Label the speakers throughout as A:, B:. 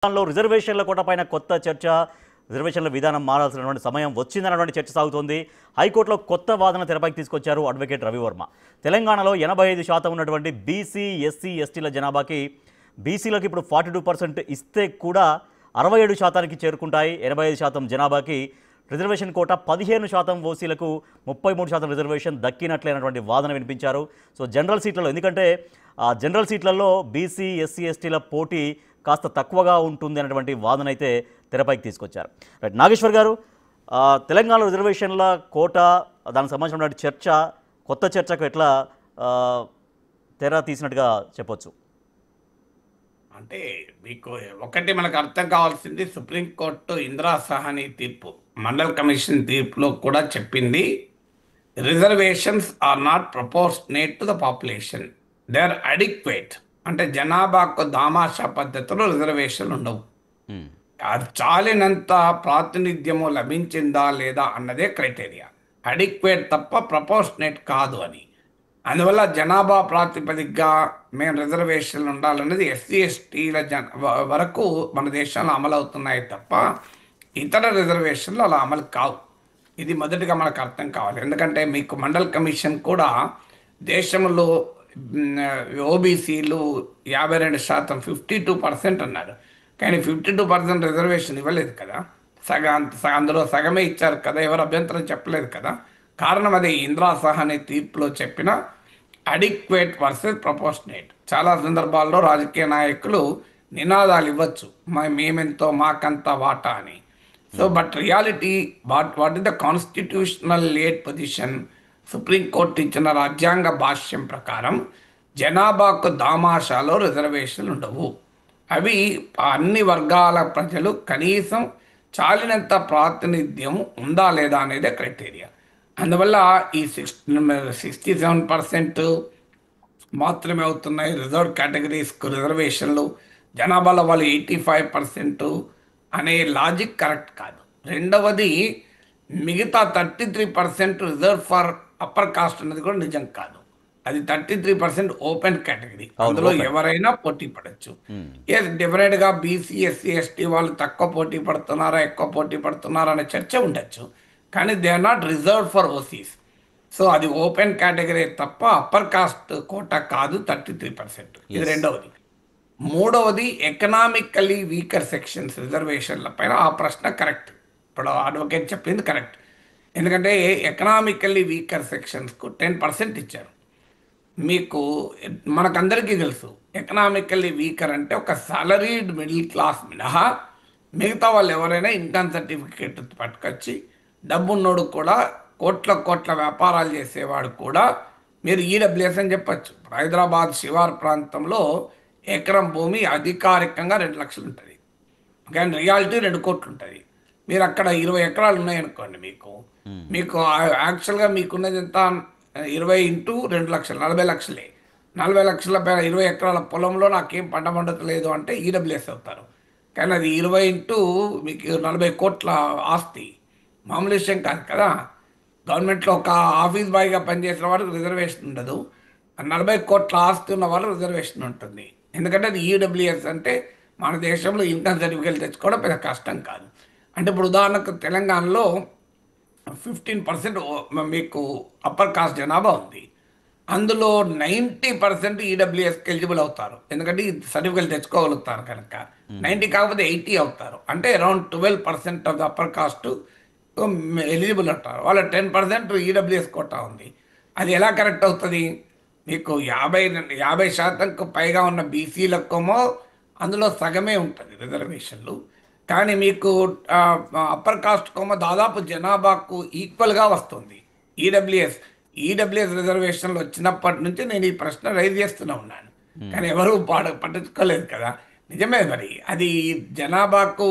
A: లో రిజర్వేషన్ల కోటపైన కొత్త చర్చ, రిజర్వేషన్ల విధానం మారాల్సినటువంటి సమయం వచ్చిందన్నటువంటి చర్చ సాగుతోంది. హైకోర్టులో కొత్త వాదన తెరపైకి తీసుకొచ్చారు అడ్వకేట్ రవివర్మ. తెలంగాణలో 85% ఉన్నటువంటి బీసీ, ఎస్సీ, ఎస్టీల జనాభాకి బీసీలకు ఇప్పుడు 42% ఇస్తే కూడా 67%కి చేరుకుంటాయి. 85% జనాభాకి రిజర్వేషన్ కోట, 15% ఓసీలకు 33% రిజర్వేషన్ దక్కినట్లయినటువంటి వాదన వినిపించారు. సో జనరల్ సీట్లలో, ఎందుకంటే జనరల్ సీట్లలో బీసీ, ఎస్సీ, ఎస్టీల పోటీ కాస్త తక్కువగా ఉంటుంది అన్నటువంటి వాదన అయితే తెరపైకి తీసుకొచ్చారు. రైట్, నాగేశ్వర్ గారు, తెలంగాణ రిజర్వేషన్ల కోట దానికి సంబంధించినటువంటి చర్చ, కొత్త చర్చకు ఎట్లా తెర తీసినట్టుగా చెప్పొచ్చు?
B: అంటే మీకు ఒకటి మనకు అర్థం కావాల్సింది, సుప్రీంకోర్టు ఇందిరా సహాని తీర్పు, మండల్ కమిషన్ తీర్పులో కూడా చెప్పింది, reservations are not proportionate to the population, they are adequate. అంటే జనాభాకు దామాషా పద్ధతిలో రిజర్వేషన్లు ఉండవు. అది చాలినంత ప్రాతినిధ్యము లభించిందా లేదా అన్నదే క్రైటీరియా. అడిక్వేట్ తప్ప ప్రపోర్షనేట్ కాదు అని. అందువల్ల జనాభా ప్రాతిపదికగా మేము రిజర్వేషన్లు ఉండాలన్నది ఎస్సీ ఎస్టీల వరకు మన దేశంలో అమలు అవుతున్నాయి తప్ప ఇతర రిజర్వేషన్లు అలా అమలు కావు. ఇది మొదటిగా మనకు అర్థం కావాలి. ఎందుకంటే మీకు మండల్ కమిషన్ కూడా దేశంలో ఓబీసీలు 52%, 52% అన్నారు. కానీ 52% రిజర్వేషన్ ఇవ్వలేదు కదా, అందులో సగమే ఇచ్చారు కదా, ఎవరు అభ్యంతరం చెప్పలేదు కదా. కారణం అదే, ఇందిరా సహాని తీర్పులో చెప్పిన అడిక్వేట్ వర్సెస్ ప్రపోర్షనేట్. చాలా సందర్భాల్లో రాజకీయ నాయకులు నినాదాలు ఇవ్వచ్చు, మేమెంతో మాకంత వాటా అని. So but reality, what is the constitutional late position? Supreme court ఇచ్చిన రాజ్యాంగ భాష్యం ప్రకారం జనాభాకు దామాషాలో రిజర్వేషన్లు ఉండవు. అవి అన్ని వర్గాల ప్రజలు కనీసం చాలినంత ప్రాతినిధ్యం ఉందా లేదా అనేదే క్రైటీరియా. అందువల్ల ఈ 67% మాత్రమే అవుతున్నాయి రిజర్వ్ కేటగిరీస్కు రిజర్వేషన్లు, జనాభాలో వాళ్ళు 85% అనే లాజిక్ కరెక్ట్ కాదు. రెండవది, మిగతా 33% రిజర్వ్ ఫర్ అప్పర్ కాస్ట్ అన్నది కూడా నిజం కాదు. అది 33% ఓపెన్ కేటగిరీ, అందులో ఎవరైనా పోటీ పడవచ్చు. డెఫినెట్గా బీసీ, ఎస్సీ, ఎస్టీ వాళ్ళు తక్కువ పోటీ పడుతున్నారా, ఎక్కువ పోటీ పడుతున్నారా అనే చర్చ ఉండొచ్చు. కానీ they are not reserve for OCs. So అది ఓపెన్ కేటగిరీ తప్ప అప్పర్ కాస్ట్ కోటా కాదు 33%. ఇది రెండవది. మూడవది, ఎకనామికల్లీ వీకర్ సెక్షన్స్ రిజర్వేషన్ల పైన ఆ ప్రశ్న కరెక్ట్. ఇప్పుడు అడ్వకేట్ చెప్పింది కరెక్ట్. ఎందుకంటే ఎకనామికల్లీ వీకర్ సెక్షన్స్కు 10% ఇచ్చారు. మీకు మనకందరికీ తెలుసు, ఎకనామికల్లీ వీకర్ అంటే ఒక సాలరీడ్ మిడిల్ క్లాస్ మినహా మిగతా వాళ్ళు ఎవరైనా ఇన్కమ్ సర్టిఫికేట్ పట్టుకొచ్చి, డబ్బున్నోడు కూడా, కోట్ల వ్యాపారాలు చేసేవాడు కూడా మీరు ఈడబ్ల్యూఎస్ అని చెప్పచ్చు. హైదరాబాద్ శివార్ ప్రాంతంలో ఎకరం భూమి అధికారికంగా 2 లక్షలు ఉంటుంది, కానీ రియాలిటీ 2 కోట్లు ఉంటుంది. మీరు అక్కడ 20 ఎకరాలు ఉన్నాయనుకోండి, మీకు యాక్చువల్గా మీకున్నది ఎంత? 20 ఇంటూ 2 లక్షలు, 40 లక్షలే. 40 లక్షల 20 ఎకరాల పొలంలో నాకేం పంట పండట్లేదు అంటే ఈడబ్ల్యూఎస్ అవుతారు. కానీ అది 20 ఇంటూ మీకు 40 కోట్ల ఆస్తి, మామూలు విషయం కాదు కదా. గవర్నమెంట్లో ఒక ఆఫీస్ బాయ్గా పనిచేసిన వారికి రిజర్వేషన్ ఉండదు, 40 కోట్ల ఆస్తి ఉన్న వాళ్ళు రిజర్వేషన్ ఉంటుంది. ఎందుకంటే అది ఈడబ్ల్యూఎస్ అంటే మన దేశంలో ఇన్కమ్ సర్టిఫికేట్ తెచ్చుకోవడం పెద్ద కష్టం కాదు. అంటే ఇప్పుడు ఉదాహరణకు తెలంగాణలో 15% మీకు అప్పర్ కాస్ట్ జనాభా ఉంది. అందులో 90% ఈడబ్ల్యూఎస్కి ఎలిజిబుల్ అవుతారు, ఎందుకంటే ఈ సర్టిఫికేట్ తెచ్చుకోగలుగుతారు కనుక. 90 కాకపోతే 80 అవుతారు, అంటే around 12% of the upper caste eligible అంటారు. వాళ్ళ 10% ఈడబ్ల్యూఎస్ కోటా ఉంది. అది ఎలా కరెక్ట్ అవుతుంది? మీకు 50% పైగా ఉన్న బీసీలకేమో అందులో సగమే ఉంటుంది రిజర్వేషన్లు. కానీ మీకు అప్పర్ కాస్ట్ కోమో దాదాపు జనాభాకు ఈక్వల్గా వస్తుంది ఈడబ్ల్యూఎస్ రిజర్వేషన్లు వచ్చినప్పటి నుంచి నేను ఈ ప్రశ్న రైజ్ చేస్తూనే ఉన్నాను, కానీ ఎవరు పట్టించుకోలేదు కదా. నిజమే, మరి అది జనాభాకు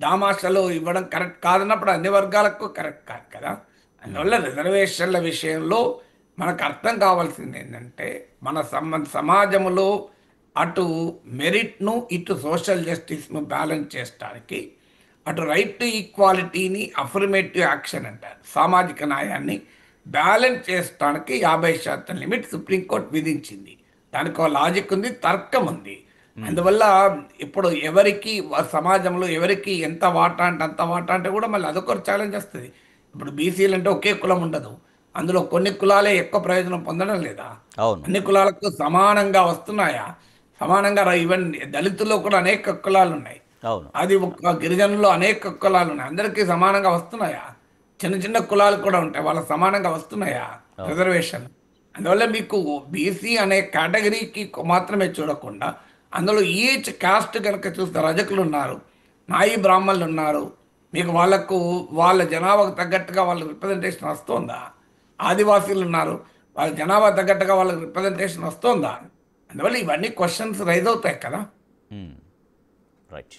B: దామాషలో ఇవ్వడం కరెక్ట్ కాదన్నప్పుడు అన్ని వర్గాలకు కరెక్ట్ కాదు కదా. అందువల్ల రిజర్వేషన్ల విషయంలో మనకు అర్థం కావాల్సింది ఏంటంటే, మన సమాజంలో అటు మెరిట్ను, ఇటు సోషల్ జస్టిస్ను బ్యాలెన్స్ చేయడానికి, అటు రైట్ టు ఈక్వాలిటీని, అఫర్మేటివ్ యాక్షన్ అంటారు, సామాజిక న్యాయాన్ని బ్యాలెన్స్ చేయడానికి 50% లిమిట్ సుప్రీంకోర్టు విధించింది. దానికి ఒక లాజిక్ ఉంది, తర్కం ఉంది. అందువల్ల ఇప్పుడు ఎవరికి సమాజంలో ఎవరికి ఎంత వాటా అంటే అంత వాటా అంటే కూడా మళ్ళీ అదొక ఛాలెంజ్ వస్తుంది. ఇప్పుడు బీసీలు అంటే ఒకే కులం ఉండదు, అందులో కొన్ని కులాలే ఎక్కువ ప్రయోజనం పొందడం లేదా?
A: అవును.
B: అన్ని కులాలకు సమానంగా వస్తున్నాయా? సమానంగా ఈవెన్ దళితుల్లో కూడా అనేక కులాలు ఉన్నాయి,
A: అవును.
B: అది ఒక గిరిజనుల్లో అనేక కులాలు ఉన్నాయి, అందరికీ సమానంగా వస్తున్నాయా? చిన్న చిన్న కులాలు కూడా ఉంటాయి, వాళ్ళకి సమానంగా వస్తున్నాయా రిజర్వేషన్? అందువల్ల మీకు బీసీ అనే కేటగిరీకి మాత్రమే చూడకుండా అందులో ఈచ్ కాస్ట్ కనుక చూస్తే రజకులు ఉన్నారు, నాయి బ్రాహ్మణులు ఉన్నారు, మీకు వాళ్ళకు వాళ్ళ జనాభాకు తగ్గట్టుగా వాళ్ళ రిప్రజెంటేషన్ వస్తుందా? ఆదివాసీలు ఉన్నారు, వాళ్ళ జనాభా తగ్గట్టుగా వాళ్ళకి రిప్రజెంటేషన్ వస్తుందా? అందువల్ల ఇవన్నీ క్వశ్చన్స్ రైజ్ అవుతాయి కదా.
A: రైట్.